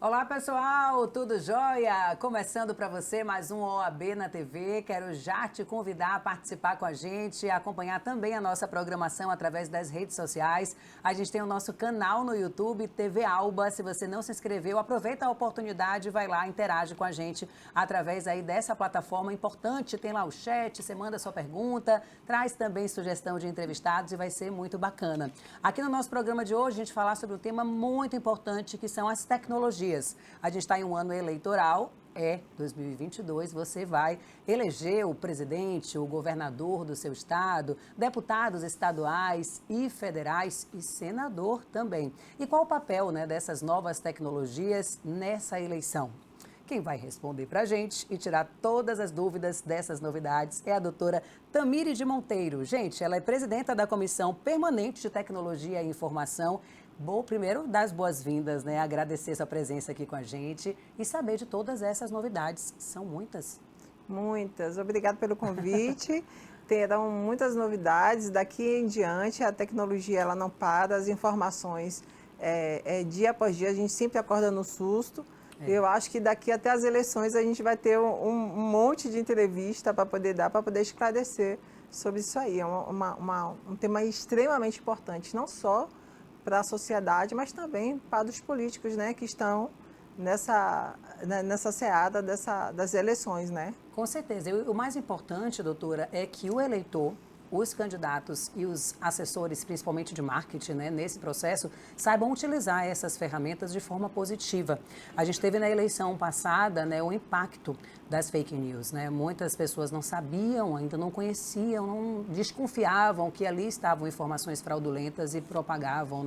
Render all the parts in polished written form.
Olá pessoal, tudo jóia? Começando para você mais um OAB na TV. Quero já te convidar a participar com a gente, a acompanhar também a nossa programação através das redes sociais. A gente tem o nosso canal no YouTube, TV Alba. Se você não se inscreveu, aproveita a oportunidade, vai lá, interage com a gente através aí dessa plataforma importante. Tem lá o chat, você manda sua pergunta, traz também sugestão de entrevistados e vai ser muito bacana. Aqui no nosso programa de hoje, a gente falar sobre um tema muito importante que são as tecnologias. A gente está em um ano eleitoral, 2022, você vai eleger o presidente, o governador do seu estado, deputados estaduais e federais e senador também. E qual o papel, dessas novas tecnologias nessa eleição? Quem vai responder para a gente e tirar todas as dúvidas dessas novidades é a doutora Tamire de Monteiro. Gente, ela é presidenta da Comissão Permanente de Tecnologia e Informação. Bom, primeiro, dar as boas-vindas, agradecer sua presença aqui com a gente e saber de todas essas novidades. São muitas. Muitas. Obrigada pelo convite. Terão muitas novidades. Daqui em diante, a tecnologia ela não para, as informações dia após dia, a gente sempre acorda no susto. Eu acho que daqui até as eleições a gente vai ter um monte de entrevista para poder dar, para poder esclarecer sobre isso aí. É um tema extremamente importante, não só para a sociedade, mas também para os políticos, que estão nessa seara das eleições, Com certeza. E o mais importante, doutora, é que o eleitor, os candidatos e os assessores, principalmente de marketing, nesse processo, saibam utilizar essas ferramentas de forma positiva. A gente teve na eleição passada, o impacto das fake news, Muitas pessoas não sabiam, ainda não conheciam, não desconfiavam que ali estavam informações fraudulentas e propagavam,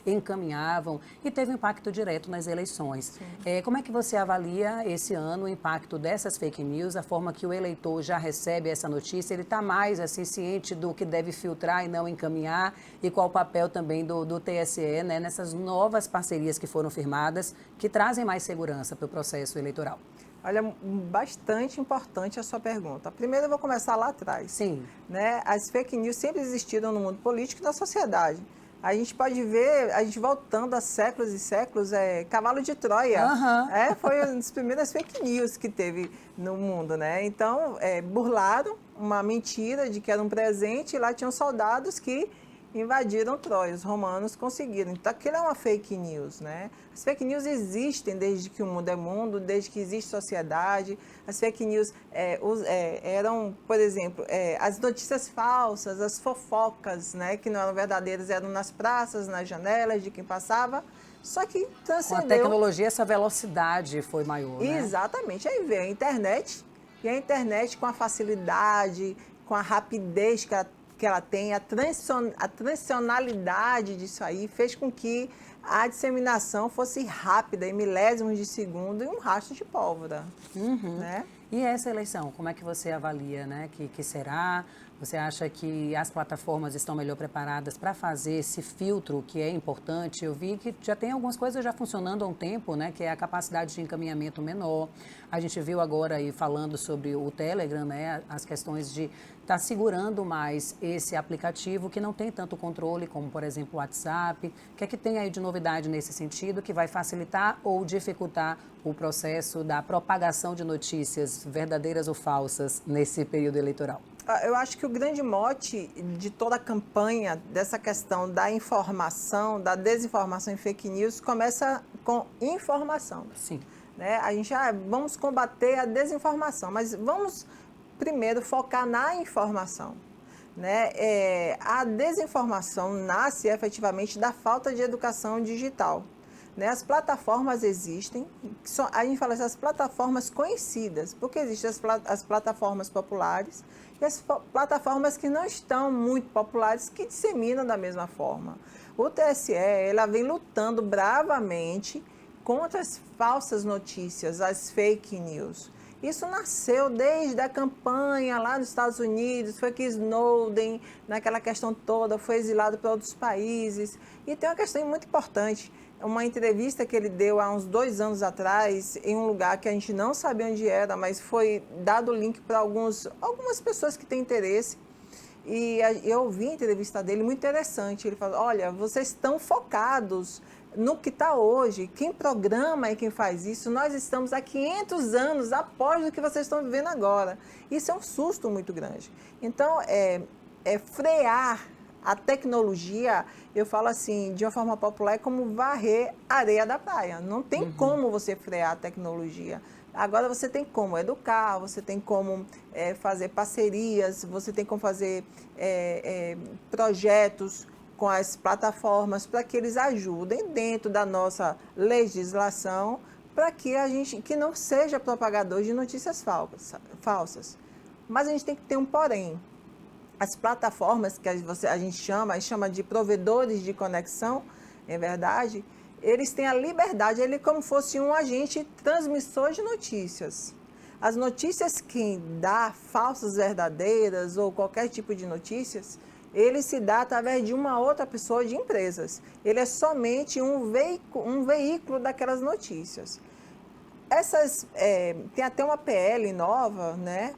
encaminhavam e teve um impacto direto nas eleições. Como é que você avalia esse ano o impacto dessas fake news, a forma que o eleitor já recebe essa notícia, ele está mais assim ciente do que deve filtrar e não encaminhar e qual o papel também do TSE, nessas novas parcerias que foram firmadas, que trazem mais segurança para o processo eleitoral? Olha, bastante importante a sua pergunta. Primeiro eu vou começar lá atrás. Sim. As fake news sempre existiram no mundo político e na sociedade. A gente pode ver, a gente voltando a séculos e séculos, cavalo de Troia. Foi uma das primeiras fake news que teve no mundo, Então, burlaram uma mentira de que era um presente e lá tinham soldados que invadiram Troia, os romanos conseguiram. Então, aquilo é uma fake news, As fake news existem desde que o mundo é mundo, desde que existe sociedade. As fake news eram, por exemplo, as notícias falsas, as fofocas, que não eram verdadeiras, eram nas praças, nas janelas de quem passava. Só que transcendeu. Com a tecnologia, essa velocidade foi maior, Exatamente. Aí veio a internet, e a internet com a facilidade, com a rapidez que ela tem, a transicionalidade disso aí, fez com que a disseminação fosse rápida, em milésimos de segundo, e um rastro de pólvora. E essa eleição, como é que você avalia, que será? Você acha que as plataformas estão melhor preparadas para fazer esse filtro que é importante? Eu vi que já tem algumas coisas já funcionando há um tempo, que é a capacidade de encaminhamento menor. A gente viu agora aí falando sobre o Telegram, as questões de estar segurando mais esse aplicativo que não tem tanto controle como, por exemplo, o WhatsApp. O que é que tem aí de novidade nesse sentido que vai facilitar ou dificultar o processo da propagação de notícias verdadeiras ou falsas nesse período eleitoral? Eu acho que o grande mote de toda a campanha dessa questão da informação, da desinformação e fake news, começa com informação. Sim. A gente vamos combater a desinformação, mas vamos primeiro focar na informação. A desinformação nasce efetivamente da falta de educação digital. As plataformas existem, a gente fala as plataformas conhecidas, porque existem as plataformas populares e as plataformas que não estão muito populares, que disseminam da mesma forma. O TSE ela vem lutando bravamente contra as falsas notícias, as fake news. Isso nasceu desde a campanha lá nos Estados Unidos, foi que Snowden, naquela questão toda, foi exilado para outros países. E tem uma questão muito importante, uma entrevista que ele deu há uns 2 anos atrás, em um lugar que a gente não sabia onde era, mas foi dado o link para algumas pessoas que têm interesse. E eu ouvi a entrevista dele, muito interessante. Ele falou, olha, vocês estão focados no que está hoje. Quem programa e quem faz isso, nós estamos há 500 anos após o que vocês estão vivendo agora. Isso é um susto muito grande. Então, frear a tecnologia, eu falo assim, de uma forma popular, é como varrer areia da praia. Não tem como você frear a tecnologia. Agora você tem como educar, você tem como fazer parcerias, você tem como fazer projetos com as plataformas para que eles ajudem dentro da nossa legislação para que a gente que não seja propagador de notícias falsas. Mas a gente tem que ter um porém. As plataformas que a gente chama de provedores de conexão, é verdade, eles têm a liberdade, ele como fosse um agente transmissor de notícias. As notícias que dá, falsas, verdadeiras ou qualquer tipo de notícias, ele se dá através de uma outra pessoa, de empresas. Ele é somente um veículo daquelas notícias. Tem até uma PL nova, né?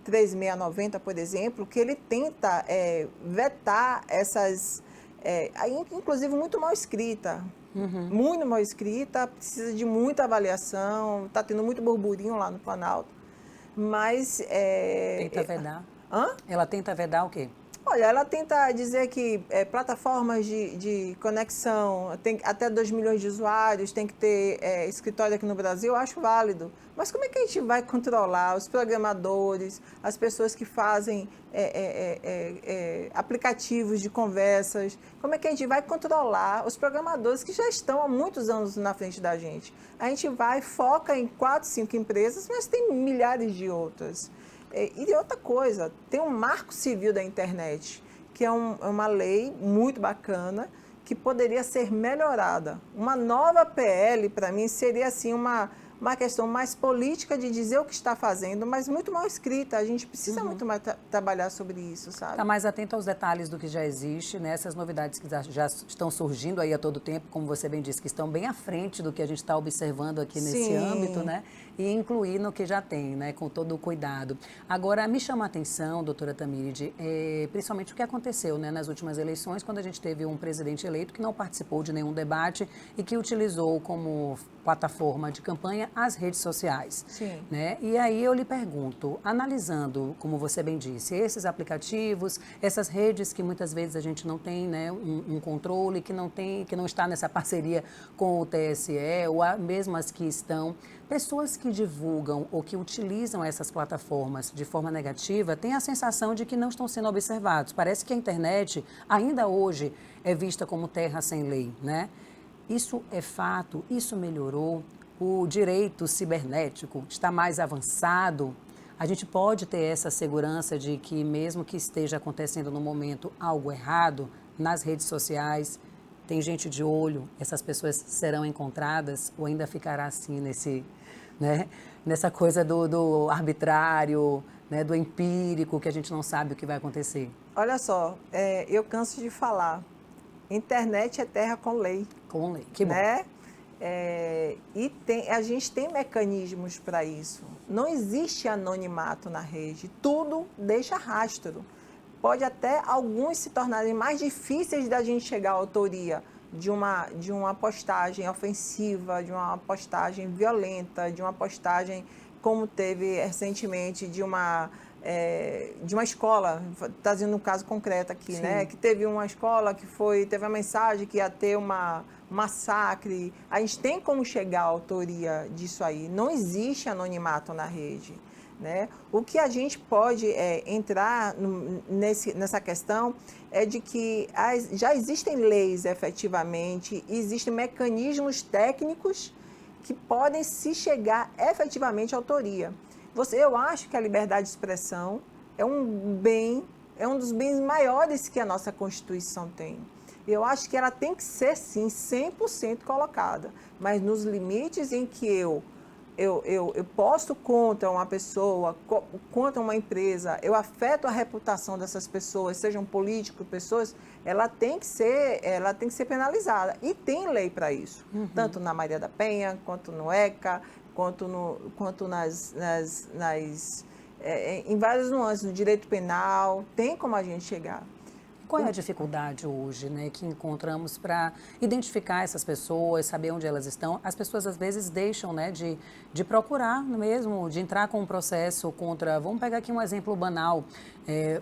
3690, por exemplo, que ele tenta vetar essas, inclusive muito mal escrita. Muito mal escrita, precisa de muita avaliação, está tendo muito burburinho lá no Planalto. Mas. Tenta vedar. Hã? Ela tenta vedar o quê? Olha, ela tenta dizer que plataformas de conexão, tem até 2 milhões de usuários, tem que ter escritório aqui no Brasil, eu acho válido. Mas como é que a gente vai controlar os programadores, as pessoas que fazem aplicativos de conversas? Como é que a gente vai controlar os programadores que já estão há muitos anos na frente da gente? A gente foca em 4, 5 empresas, mas tem milhares de outras. E outra coisa, tem um marco civil da internet, que é uma lei muito bacana, que poderia ser melhorada. Uma nova PL, para mim, seria assim uma questão mais política de dizer o que está fazendo, mas muito mal escrita. A gente precisa muito mais trabalhar sobre isso, sabe? Está mais atento aos detalhes do que já existe, né? Essas novidades que já estão surgindo aí a todo tempo, como você bem disse, que estão bem à frente do que a gente está observando aqui nesse âmbito, né? E incluir no que já tem, né? Com todo o cuidado. Agora, me chama a atenção, doutora Tamílide, principalmente o que aconteceu, né? Nas últimas eleições, quando a gente teve um presidente eleito que não participou de nenhum debate e que utilizou como plataforma de campanha as redes sociais. Sim. Né? E aí eu lhe pergunto, analisando, como você bem disse, esses aplicativos, essas redes que muitas vezes a gente não tem, né, um controle, que não está nessa parceria com o TSE, ou mesmo as que estão, pessoas que divulgam ou que utilizam essas plataformas de forma negativa têm a sensação de que não estão sendo observados. Parece que a internet, ainda hoje, é vista como terra sem lei, né? Isso é fato, isso melhorou, o direito cibernético está mais avançado. A gente pode ter essa segurança de que mesmo que esteja acontecendo no momento algo errado nas redes sociais, tem gente de olho, essas pessoas serão encontradas ou ainda ficará assim nessa coisa do arbitrário, né, do empírico, que a gente não sabe o que vai acontecer? Olha só, eu canso de falar, internet é terra com lei. Com lei, que bom. Né? A gente tem mecanismos para isso. Não existe anonimato na rede, tudo deixa rastro. Pode até alguns se tornarem mais difíceis da gente chegar à autoria de uma postagem ofensiva, de uma postagem violenta, de uma postagem como teve recentemente de uma escola, trazendo um caso concreto aqui, né? Que teve uma escola que teve a mensagem que ia ter um massacre. A gente tem como chegar à autoria disso aí. Não existe anonimato na rede, né? O que a gente pode entrar nessa questão é de que já existem leis efetivamente, existem mecanismos técnicos que podem se chegar efetivamente à autoria. Eu acho que a liberdade de expressão é um dos bens maiores que a nossa Constituição tem. Eu acho que ela tem que ser, sim, 100% colocada, mas nos limites em que eu posto contra uma pessoa, contra uma empresa, eu afeto a reputação dessas pessoas, sejam políticos, pessoas, ela tem que ser penalizada. E tem lei para isso, tanto na Maria da Penha, quanto no ECA, quanto em várias nuances, no direito penal, tem como a gente chegar. qual é a dificuldade hoje, né, que encontramos para identificar essas pessoas, saber onde elas estão? As pessoas às vezes deixam, né, de procurar mesmo, de entrar com um processo contra, vamos pegar aqui um exemplo banal,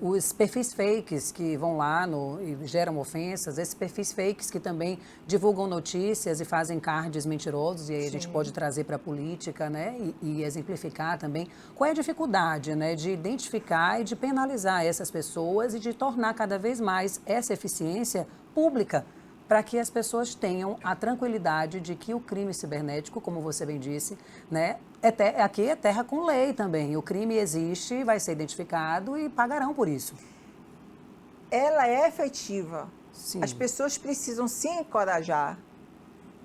os perfis fakes que vão lá e geram ofensas, esses perfis fakes que também divulgam notícias e fazem cards mentirosos, e aí a gente pode trazer para a política, né, e exemplificar também. Qual é a dificuldade, né, de identificar e de penalizar essas pessoas e de tornar cada vez mais essa eficiência pública, para que as pessoas tenham a tranquilidade de que o crime cibernético, como você bem disse, né, aqui é terra com lei também. O crime existe, vai ser identificado e pagarão por isso. Ela é efetiva. Sim. As pessoas precisam se encorajar.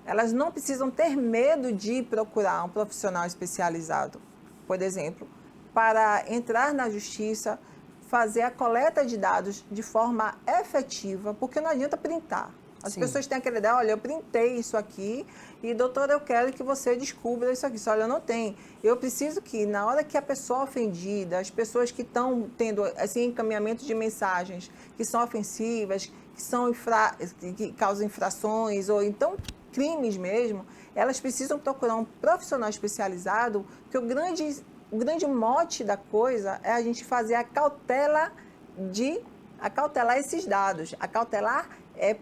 Elas não precisam ter medo de procurar um profissional especializado, por exemplo, para entrar na justiça, fazer a coleta de dados de forma efetiva, porque não adianta printar. As pessoas têm aquela ideia, olha, eu printei isso aqui e, doutora, eu quero que você descubra isso aqui. Olha, não tem. Eu preciso que, na hora que a pessoa ofendida, as pessoas que estão tendo assim, encaminhamento de mensagens que são ofensivas, que causam infrações ou então crimes mesmo, elas precisam procurar um profissional especializado, porque o grande mote da coisa é a gente fazer acautelar esses dados, acautelar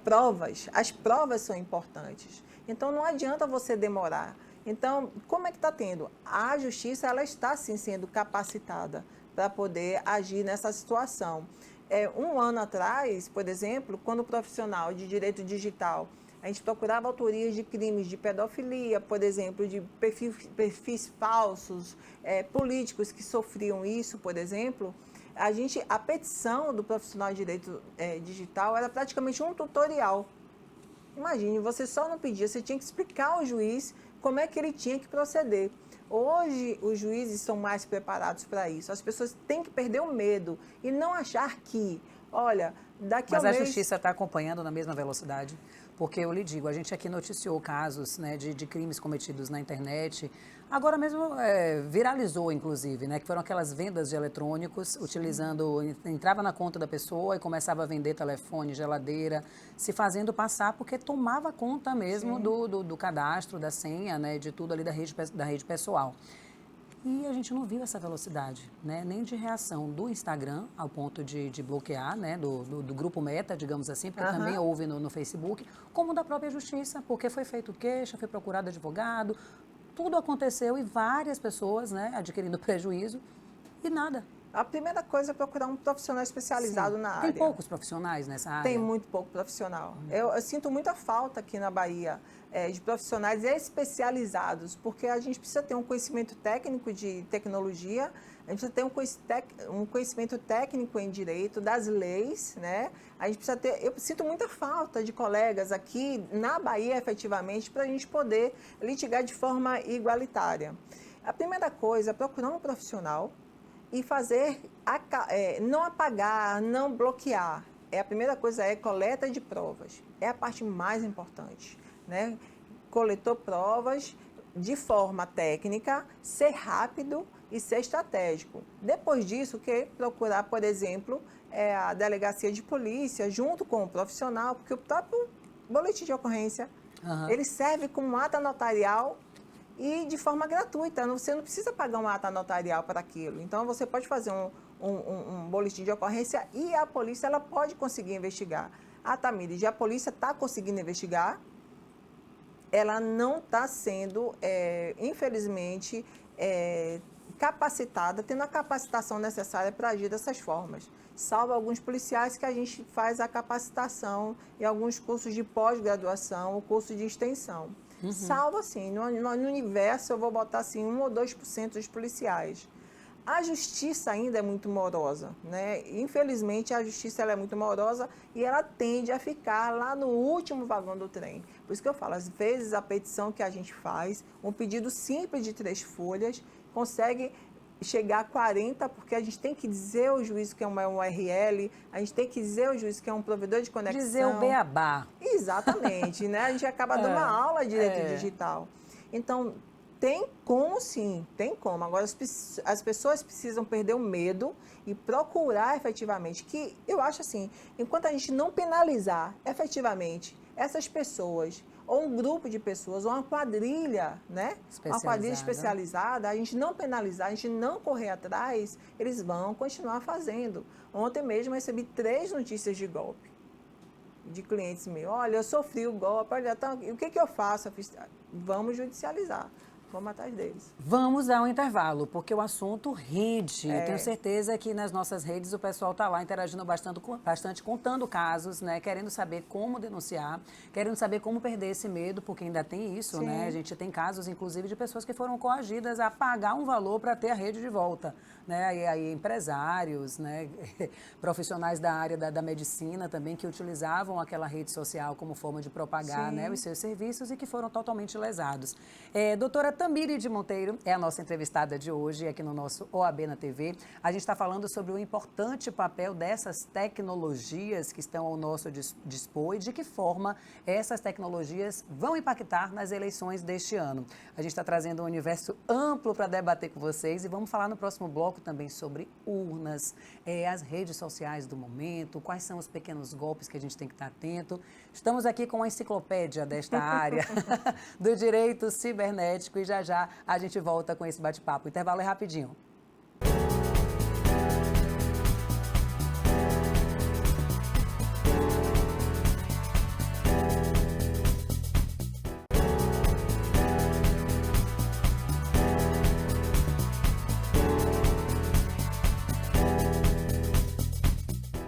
provas. As provas são importantes. Então, não adianta você demorar. Então, como é que está tendo? A justiça, ela está, sim, sendo capacitada para poder agir nessa situação. Um ano atrás, por exemplo, quando o profissional de direito digital, a gente procurava autorias de crimes de pedofilia, por exemplo, de perfis falsos, políticos que sofriam isso, por exemplo, a petição do profissional de direito digital era praticamente um tutorial. Imagine, você só não pedia, você tinha que explicar ao juiz como é que ele tinha que proceder. Hoje, os juízes são mais preparados para isso. As pessoas têm que perder o medo e não achar que, olha, daqui a um mês... Mas a justiça está acompanhando na mesma velocidade? Porque eu lhe digo, a gente aqui noticiou casos, né, de crimes cometidos na internet. Agora mesmo viralizou, inclusive, né, que foram aquelas vendas de eletrônicos, entrava na conta da pessoa e começava a vender telefone, geladeira, se fazendo passar porque tomava conta mesmo do cadastro, da senha, né, de tudo ali da rede pessoal. E a gente não viu essa velocidade, né? Nem de reação do Instagram, ao ponto de bloquear, né? do grupo Meta, digamos assim, porque também houve no Facebook, como da própria justiça, porque foi feito queixa, foi procurado advogado, tudo aconteceu e várias pessoas, né, adquirindo prejuízo e nada. A primeira coisa é procurar um profissional especializado na área. Tem poucos profissionais nessa área? Tem muito pouco profissional. Eu sinto muita falta aqui na Bahia de profissionais especializados, porque a gente precisa ter um conhecimento técnico de tecnologia, a gente precisa ter um conhecimento técnico em direito, das leis, né? A gente precisa ter, eu sinto muita falta de colegas aqui na Bahia, efetivamente, para a gente poder litigar de forma igualitária. A primeira coisa é procurar um profissional e fazer, não apagar, não bloquear. A primeira coisa é coleta de provas. É a parte mais importante, né? Coletou provas de forma técnica, ser rápido e ser estratégico. Depois disso, procurar, por exemplo, a delegacia de polícia junto com o profissional, porque o próprio boletim de ocorrência, ele serve como ata notarial e de forma gratuita. Você não precisa pagar uma ata notarial para aquilo. Então, você pode fazer um boletim de ocorrência e a polícia ela pode conseguir investigar. Tamires, a polícia está conseguindo investigar, ela não está sendo, infelizmente, capacitada, tendo a capacitação necessária para agir dessas formas. Salvo alguns policiais que a gente faz a capacitação e alguns cursos de pós-graduação, o curso de extensão. Salvo, assim, no universo, eu vou botar assim, 1 ou 2% dos policiais. A justiça ainda é muito morosa, né? Infelizmente, a justiça ela é muito morosa e ela tende a ficar lá no último vagão do trem. Por isso que eu falo, às vezes a petição que a gente faz, um pedido simples de 3 folhas, consegue chegar a 40, porque a gente tem que dizer ao juiz que é uma URL, a gente tem que dizer ao juiz que é um provedor de conexão. Dizer o beabá. Exatamente, né? A gente acaba dando uma aula de direito digital. Então, Tem como sim, tem como. Agora as pessoas precisam perder o medo e procurar efetivamente, que eu acho assim, enquanto a gente não penalizar efetivamente essas pessoas, ou um grupo de pessoas, ou uma quadrilha, né? Uma quadrilha especializada, a gente não penalizar, a gente não correr atrás, eles vão continuar fazendo. Ontem mesmo eu recebi 3 notícias de golpe de clientes meus. Olha, eu sofri o golpe, olha, então, o que eu faço? Vamos judicializar. Vamos atrás deles. Vamos dar um intervalo, porque o assunto rende. Tenho certeza que nas nossas redes o pessoal está lá interagindo bastante, contando casos, né? Querendo saber como denunciar, querendo saber como perder esse medo, porque ainda tem isso, Sim. né? A gente tem casos, inclusive, de pessoas que foram coagidas a pagar um valor para ter a rede de volta, né? E aí empresários, né? Profissionais da área da medicina também, que utilizavam aquela rede social como forma de propagar, né, os seus serviços e que foram totalmente lesados. Doutora Tamiri de Monteiro é a nossa entrevistada de hoje aqui no nosso OAB na TV. A gente está falando sobre o importante papel dessas tecnologias que estão ao nosso dispor e de que forma essas tecnologias vão impactar nas eleições deste ano. A gente está trazendo um universo amplo para debater com vocês e vamos falar no próximo bloco também sobre urnas, as redes sociais do momento, quais são os pequenos golpes que a gente tem que estar atento. Estamos aqui com uma enciclopédia desta área do direito cibernético e já a gente volta com esse bate-papo. O intervalo é rapidinho.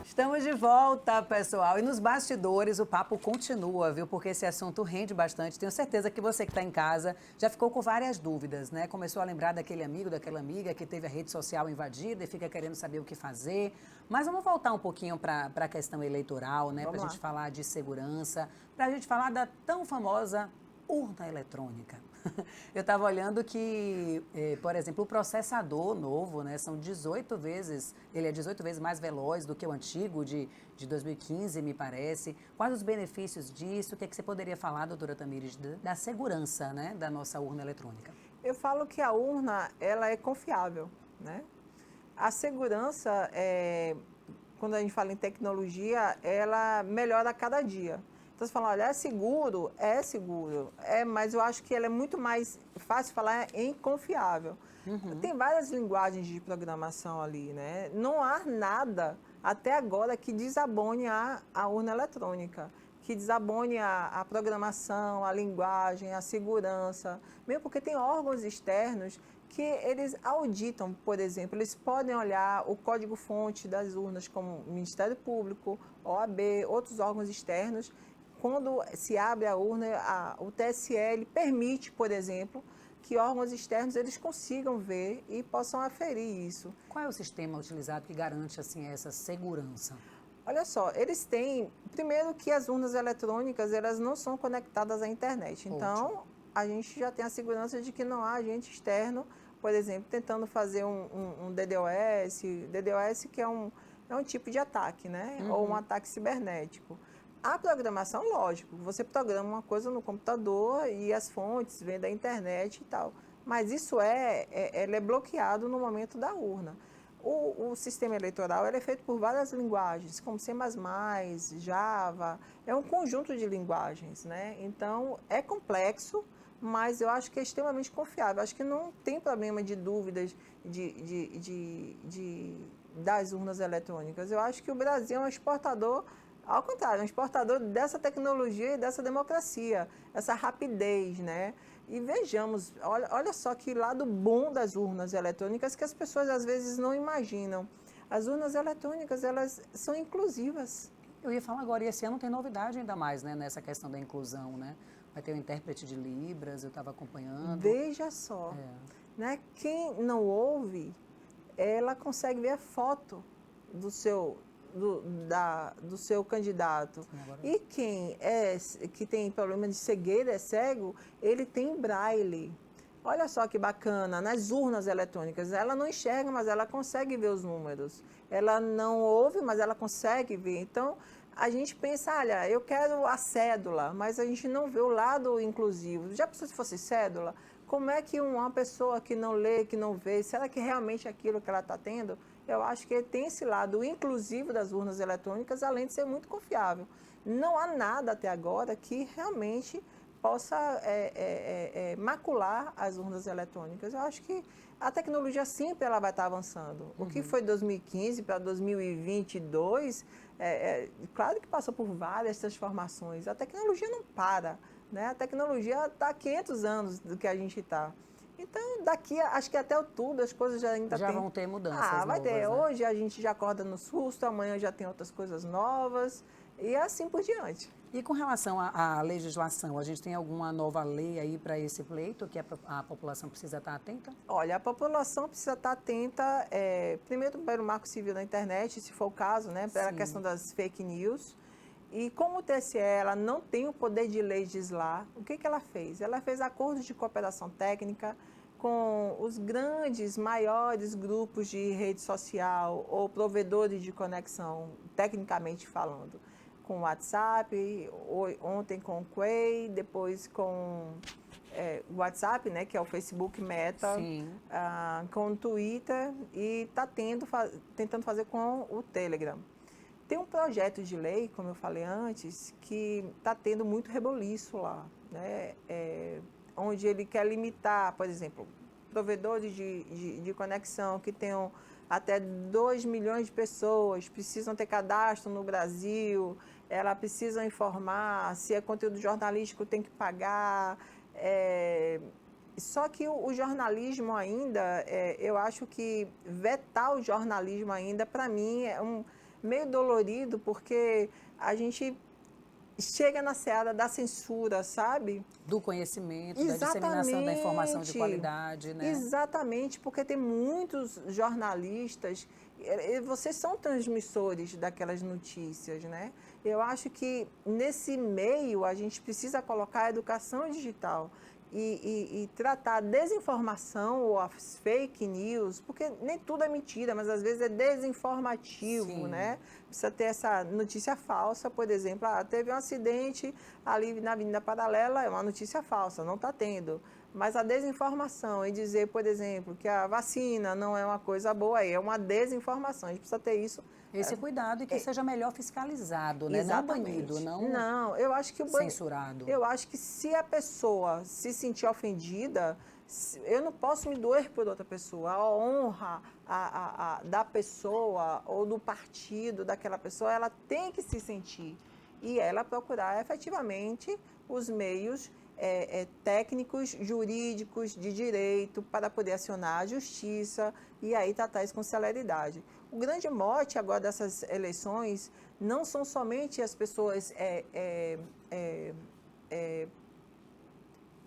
Estamos de volta, pessoal. E nos bastidores o papo continua, viu? Porque esse assunto rende bastante. Tenho certeza que você que está em casa já ficou com várias dúvidas, né? Começou a lembrar daquele amigo, daquela amiga que teve a rede social invadida e fica querendo saber o que fazer. Mas vamos voltar um pouquinho para a questão eleitoral, né? Para a gente falar de segurança, para a gente falar da tão famosa urna eletrônica. Eu estava olhando que, por exemplo, o processador novo, né, são 18 vezes, ele é 18 vezes mais veloz do que o antigo de 2015, me parece. Quais os benefícios disso? O que é que você poderia falar, doutora Tamires, da segurança, né, da nossa urna eletrônica? Eu falo que a urna, ela é confiável, né? A segurança, quando a gente fala em tecnologia, ela melhora a cada dia. Então, você fala, olha, é seguro, mas eu acho que ela é muito mais fácil falar em confiável. Tem várias linguagens de programação ali, né? Não há nada, até agora, que desabone a urna eletrônica, que desabone a programação, a linguagem, a segurança, mesmo porque tem órgãos externos que eles auditam, por exemplo, eles podem olhar o código-fonte das urnas, como o Ministério Público, OAB, outros órgãos externos. Quando se abre a urna, o TSE permite, por exemplo, que órgãos externos eles consigam ver e possam aferir isso. Qual é o sistema utilizado que garante assim essa segurança? Olha só, eles têm, primeiro que as urnas eletrônicas, elas não são conectadas à internet. Então, a gente já tem a segurança de que não há agente externo, por exemplo, tentando fazer um DDoS, que é um tipo de ataque, né? Ou um ataque cibernético. A programação, lógico, você programa uma coisa no computador e as fontes vêm da internet e tal. Mas isso ele é bloqueado no momento da urna. O sistema eleitoral ele é feito por várias linguagens, como C++, Java, é um conjunto de linguagens, né? Então, é complexo, mas eu acho que é extremamente confiável. Acho que não tem problema de dúvidas das urnas eletrônicas. Eu acho que o Brasil é um exportador. Ao contrário, é um exportador dessa tecnologia e dessa democracia, essa rapidez, né? E vejamos, olha só que lado bom das urnas eletrônicas que as pessoas às vezes não imaginam. As urnas eletrônicas, elas são inclusivas. Eu ia falar agora, e esse ano tem novidade ainda mais, né, nessa questão da inclusão, né? Vai ter o intérprete de Libras, eu estava acompanhando. Veja só, né? Quem não ouve, ela consegue ver a foto do seu candidato. E quem que tem problema de cegueira, é cego, ele tem braille. Olha só que bacana, nas urnas eletrônicas, ela não enxerga, mas ela consegue ver os números. Ela não ouve, mas ela consegue ver. Então, a gente pensa, olha, eu quero a cédula, mas a gente não vê o lado inclusivo. Já pensou se fosse cédula? Como é que uma pessoa que não lê, que não vê, será que realmente é aquilo que ela está tendo? Eu acho que tem esse lado inclusivo das urnas eletrônicas, além de ser muito confiável. Não há nada até agora que realmente possa macular as urnas eletrônicas. Eu acho que a tecnologia sempre ela vai estar avançando. O que foi 2015 para 2022, claro que passou por várias transformações. A tecnologia não para, né? A tecnologia está há 500 anos do que a gente está. Então, daqui, acho que até outubro as coisas já vão ter mudanças vai novas, ter. né? Hoje a gente já acorda no susto, amanhã já tem outras coisas novas e assim por diante. E com relação à legislação, a gente tem alguma nova lei aí para esse pleito que a população precisa estar atenta? Olha, a população precisa estar atenta, primeiro para o Marco Civil da internet, se for o caso, né, para a questão das fake news. E como o TSE ela não tem o poder de legislar, o que ela fez? Ela fez acordos de cooperação técnica com os grandes, maiores grupos de rede social ou provedores de conexão, tecnicamente falando, com o WhatsApp, ontem com o Quay, depois com o WhatsApp, né, que é o Facebook Meta, com o Twitter e está tentando fazer com o Telegram. Tem um projeto de lei, como eu falei antes, que está tendo muito reboliço lá, né? Onde ele quer limitar, por exemplo, provedores de conexão que tenham até 2 milhões de pessoas, precisam ter cadastro no Brasil, elas precisam informar se é conteúdo jornalístico, tem que pagar. Só que o jornalismo ainda, eu acho que vetar o jornalismo ainda, para mim, é meio dolorido, porque a gente chega na seara da censura, sabe? Do conhecimento, Exatamente, da disseminação da informação de qualidade, né? Exatamente, porque tem muitos jornalistas, vocês são transmissores daquelas notícias, né? Eu acho que nesse meio a gente precisa colocar a educação digital e tratar a desinformação ou as fake news, porque nem tudo é mentira, mas às vezes é desinformativo, né? Precisa ter essa notícia falsa, por exemplo, teve um acidente ali na Avenida Paralela, é uma notícia falsa, não está tendo. Mas a desinformação e dizer, por exemplo, que a vacina não é uma coisa boa, é uma desinformação. A gente precisa ter isso. Esse cuidado e que seja melhor fiscalizado, né? Exatamente. Não banido, não eu acho que censurado. Eu acho que se a pessoa se sentir ofendida, eu não posso me doer por outra pessoa. A honra da pessoa ou do partido daquela pessoa, ela tem que se sentir. E ela procurar efetivamente os meios técnicos, jurídicos, de direito, para poder acionar a justiça e aí tratar isso com celeridade. O grande mote agora dessas eleições não são somente as pessoas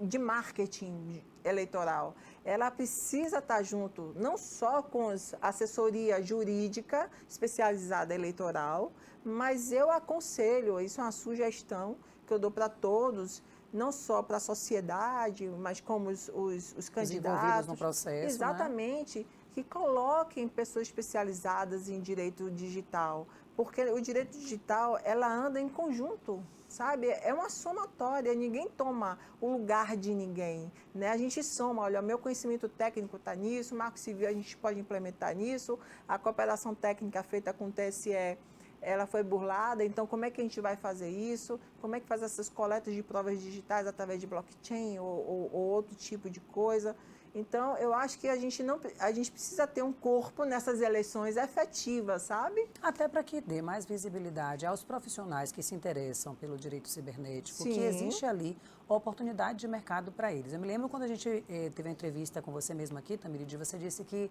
de marketing eleitoral. Ela precisa estar junto não só com a assessoria jurídica especializada eleitoral, mas eu aconselho, isso é uma sugestão que eu dou para todos, não só para a sociedade, mas como os candidatos. Envolvidos no processo, exatamente, né? Que coloquem pessoas especializadas em direito digital, porque o direito digital, ela anda em conjunto, sabe? É uma somatória, ninguém toma o lugar de ninguém, né? A gente soma, olha, meu conhecimento técnico está nisso, o Marco Civil a gente pode implementar nisso, a cooperação técnica feita com o TSE, ela foi burlada, então como é que a gente vai fazer isso? Como é que faz essas coletas de provas digitais através de blockchain ou outro tipo de coisa? Então, eu acho que a gente precisa ter um corpo nessas eleições efetivas, sabe? Até para que dê mais visibilidade aos profissionais que se interessam pelo direito cibernético, que existe ali oportunidade de mercado para eles. Eu me lembro quando a gente teve uma entrevista com você mesmo aqui, Tamiride, você disse que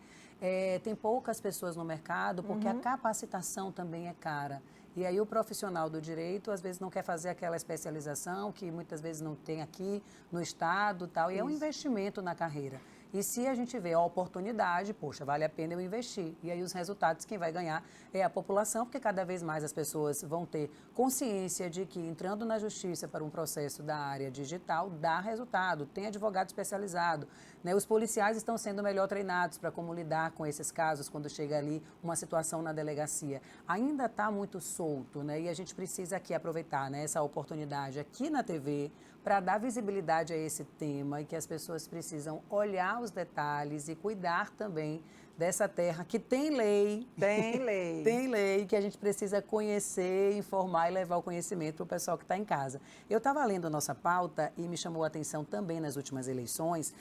tem poucas pessoas no mercado porque a capacitação também é cara. E aí o profissional do direito, às vezes, não quer fazer aquela especialização que muitas vezes não tem aqui no estado e tal. E é um investimento na carreira. E se a gente vê a oportunidade, poxa, vale a pena eu investir. E aí os resultados, quem vai ganhar é a população, porque cada vez mais as pessoas vão ter consciência de que entrando na justiça para um processo da área digital dá resultado, tem advogado especializado, né? Os policiais estão sendo melhor treinados para como lidar com esses casos quando chega ali uma situação na delegacia. Ainda está muito solto, né? E a gente precisa aqui aproveitar, né, essa oportunidade aqui na TV para dar visibilidade a esse tema e que as pessoas precisam olhar os detalhes e cuidar também dessa terra que tem lei. Tem lei. Tem lei que a gente precisa conhecer, informar e levar o conhecimento para o pessoal que está em casa. Eu estava lendo a nossa pauta e me chamou a atenção também nas últimas eleições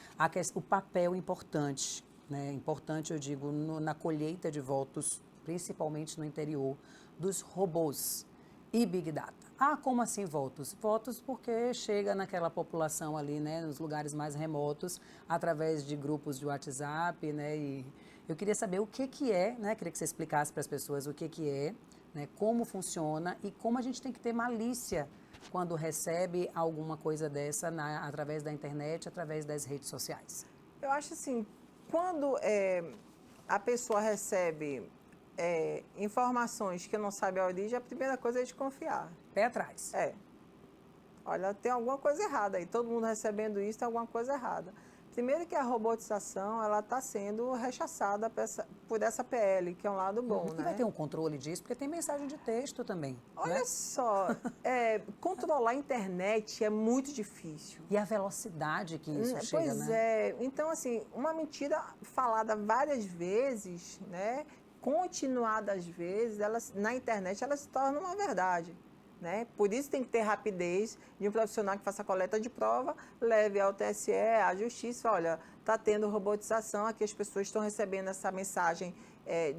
o papel importante, né? Importante, eu digo, na colheita de votos, principalmente no interior, dos robôs e Big Data. Ah, como assim votos? Votos porque chega naquela população ali, né, nos lugares mais remotos, através de grupos de WhatsApp, né, e eu queria saber o que é, né, queria que você explicasse para as pessoas o que é, né, como funciona e como a gente tem que ter malícia quando recebe alguma coisa dessa através da internet, através das redes sociais. Eu acho assim, quando a pessoa recebe informações que não sabe a origem, a primeira coisa é desconfiar. Pé atrás. Olha, tem alguma coisa errada aí. Todo mundo recebendo isso, tem alguma coisa errada. Primeiro que a robotização, ela está sendo rechaçada por essa PL, que é um lado bom, né? E vai ter um controle disso, porque tem mensagem de texto também. Olha, né? Só, controlar a internet é muito difícil. E a velocidade que isso chega, né? Pois é. Então, assim, uma mentira falada várias vezes, né? Continuadas vezes, na internet, ela se torna uma verdade. Né? Por isso tem que ter rapidez de um profissional que faça a coleta de prova, leve ao TSE, à Justiça, olha, está tendo robotização, aqui as pessoas estão recebendo essa mensagem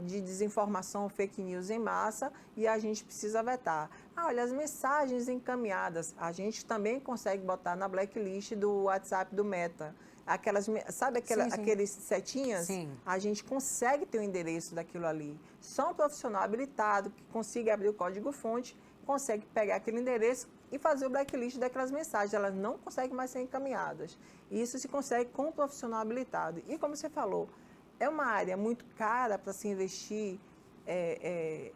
de desinformação, fake news em massa e a gente precisa vetar. Olha, as mensagens encaminhadas, a gente também consegue botar na blacklist do WhatsApp do Meta. Sabe aqueles setinhas? Sim. A gente consegue ter o endereço daquilo ali. Só um profissional habilitado que consiga abrir o código-fonte consegue pegar aquele endereço e fazer o blacklist daquelas mensagens. Elas não conseguem mais ser encaminhadas. E isso se consegue com um profissional habilitado. E como você falou, é uma área muito cara para se investir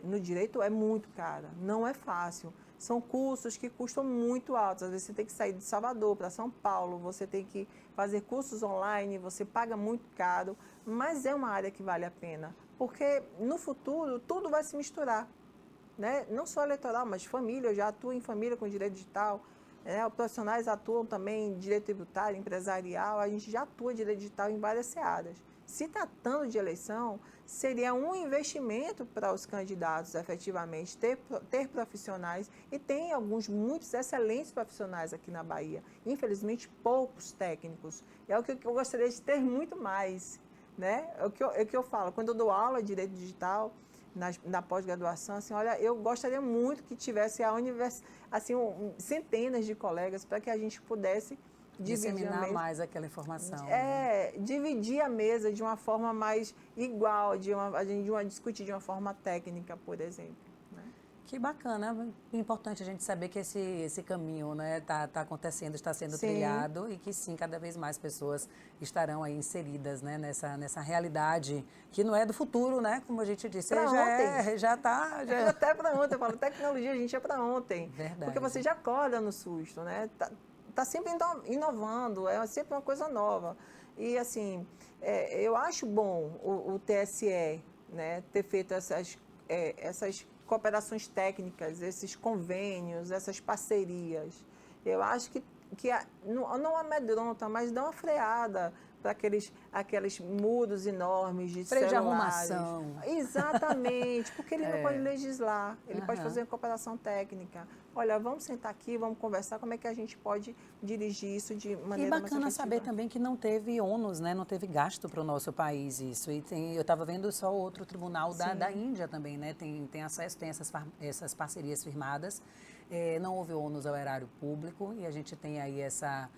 no direito, é muito cara. Não é fácil. São cursos que custam muito altos. Às vezes você tem que sair de Salvador para São Paulo, você tem que fazer cursos online, você paga muito caro, mas é uma área que vale a pena. Porque no futuro tudo vai se misturar. Né? Não só eleitoral, mas família, eu já atuo em família com direito digital, os profissionais atuam também em direito tributário, empresarial, a gente já atua em direito digital em várias searas. Se tratando de eleição, seria um investimento para os candidatos, efetivamente, ter profissionais, e tem muitos excelentes profissionais aqui na Bahia, infelizmente poucos técnicos, é o que eu gostaria de ter muito mais, né? É o que eu falo, quando eu dou aula de direito digital, na pós-graduação, assim, olha, eu gostaria muito que tivesse centenas de colegas para que a gente pudesse disseminar mais aquela informação. Dividir a mesa de uma forma mais igual, discutir de uma forma técnica, por exemplo. Né? Que bacana, é importante a gente saber que esse caminho, né, tá acontecendo, está sendo trilhado e que sim, cada vez mais pessoas estarão aí inseridas, né, nessa realidade que não é do futuro, né, como a gente disse, já está. Até para ontem, eu falo, tecnologia, a gente é para ontem. Verdade. Porque você já acorda no susto, né, tá sempre inovando, é sempre uma coisa nova. E assim, eu acho bom o TSE, né, ter feito essas cooperações técnicas, esses convênios, essas parcerias. Eu acho que não amedronta, mas dá uma freada para aqueles muros enormes de freio celulares. De arrumação. Exatamente, porque ele não pode legislar, ele pode fazer uma cooperação técnica. Olha, vamos sentar aqui, vamos conversar como é que a gente pode dirigir isso de maneira mais efetiva. E bacana saber também que não teve ônus, né? Não teve gasto para o nosso país isso. E eu estava vendo só outro tribunal da Índia também, né? Tem acesso, tem essas parcerias firmadas. Não houve ônus ao erário público e a gente tem aí essa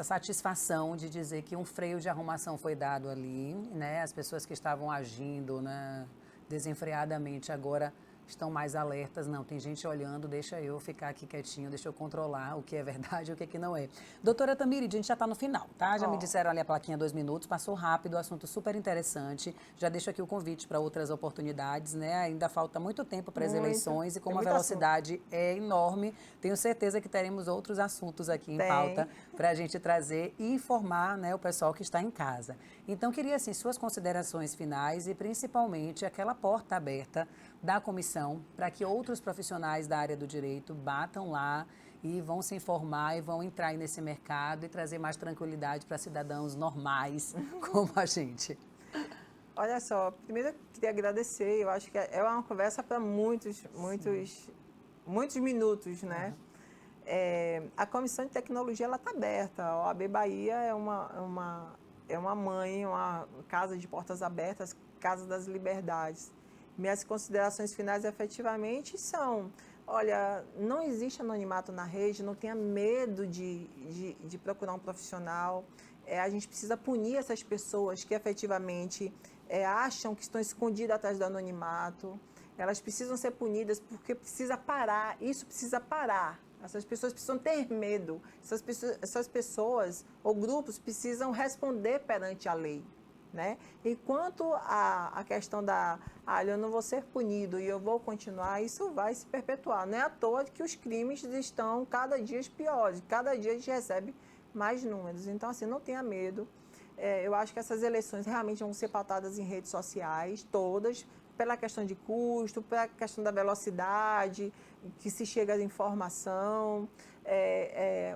satisfação de dizer que um freio de arrumação foi dado ali, né? As pessoas que estavam agindo, né, desenfreadamente agora estão mais alertas. Não, tem gente olhando, deixa eu ficar aqui quietinho, deixa eu controlar o que é verdade e o que não é. Doutora Tamiri, a gente já está no final, tá? Já me disseram ali a plaquinha 2 minutos, passou rápido, assunto super interessante. Já deixo aqui o convite para outras oportunidades, né? Ainda falta muito tempo para as eleições e como a velocidade é enorme, tenho certeza que teremos outros assuntos aqui em pauta para a gente trazer e informar, né, o pessoal que está em casa. Então, queria, assim, suas considerações finais e principalmente aquela porta aberta da comissão para que outros profissionais da área do direito batam lá e vão se informar e vão entrar aí nesse mercado e trazer mais tranquilidade para cidadãos normais como a gente. Olha só, primeiro eu queria agradecer, eu acho que é uma conversa para muitos minutos, né? A Comissão de Tecnologia está aberta, a OAB Bahia é uma mãe, uma casa de portas abertas, casa das liberdades. Minhas considerações finais efetivamente são, olha, não existe anonimato na rede, não tenha medo de procurar um profissional. A gente precisa punir essas pessoas que efetivamente acham que estão escondidas atrás do anonimato. Elas precisam ser punidas porque precisa parar, isso precisa parar. Essas pessoas precisam ter medo, essas pessoas ou grupos precisam responder perante a lei. Né? Enquanto a questão eu não vou ser punido e eu vou continuar, isso vai se perpetuar. Não é à toa que os crimes estão cada dia piores, cada dia a gente recebe mais números. Então, assim, não tenha medo. Eu acho que essas eleições realmente vão ser pautadas em redes sociais, todas, pela questão de custo, pela questão da velocidade, que se chega à informação.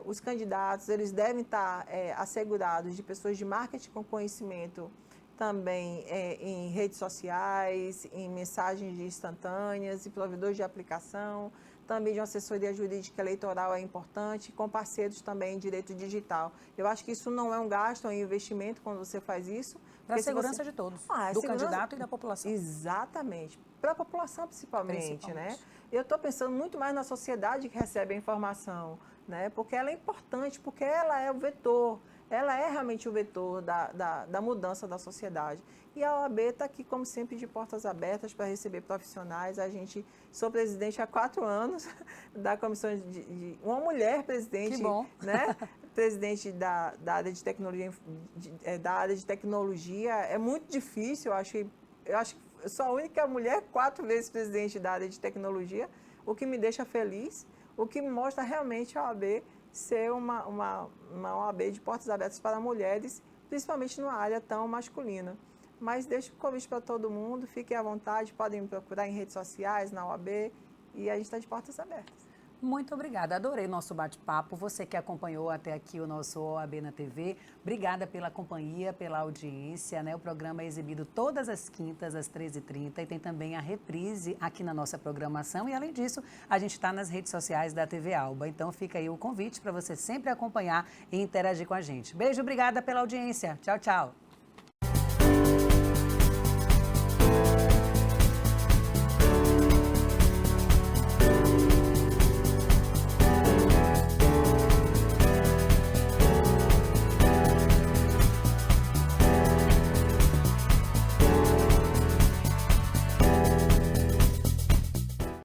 Os candidatos, eles devem estar assegurados de pessoas de marketing com conhecimento também em redes sociais, em mensagens instantâneas e provedores de aplicação, também de uma assessoria jurídica eleitoral é importante, com parceiros também em direito digital. Eu acho que isso não é um gasto, é um investimento quando você faz isso. Para a segurança de todos, do candidato e da população. Exatamente, para a população principalmente, né? Eu estou pensando muito mais na sociedade que recebe a informação, né? Porque ela é importante, porque ela é o vetor, ela é realmente o vetor da mudança da sociedade. E a OAB está aqui, como sempre, de portas abertas para receber profissionais. Sou presidente há 4 anos da comissão uma mulher presidente, que bom. Né? Presidente da área de tecnologia. É muito difícil, eu acho que eu sou a única mulher 4 vezes presidente da área de tecnologia, o que me deixa feliz, o que mostra realmente a OAB ser uma OAB de portas abertas para mulheres, principalmente numa área tão masculina. Mas deixo o convite para todo mundo, fiquem à vontade, podem me procurar em redes sociais, na OAB, e a gente está de portas abertas. Muito obrigada, adorei o nosso bate-papo. Você que acompanhou até aqui o nosso OAB na TV, obrigada pela companhia, pela audiência, né? O programa é exibido todas as quintas, às 13h30, e tem também a reprise aqui na nossa programação. E, além disso, a gente está nas redes sociais da TV Alba. Então, fica aí o convite para você sempre acompanhar e interagir com a gente. Beijo, obrigada pela audiência. Tchau, tchau.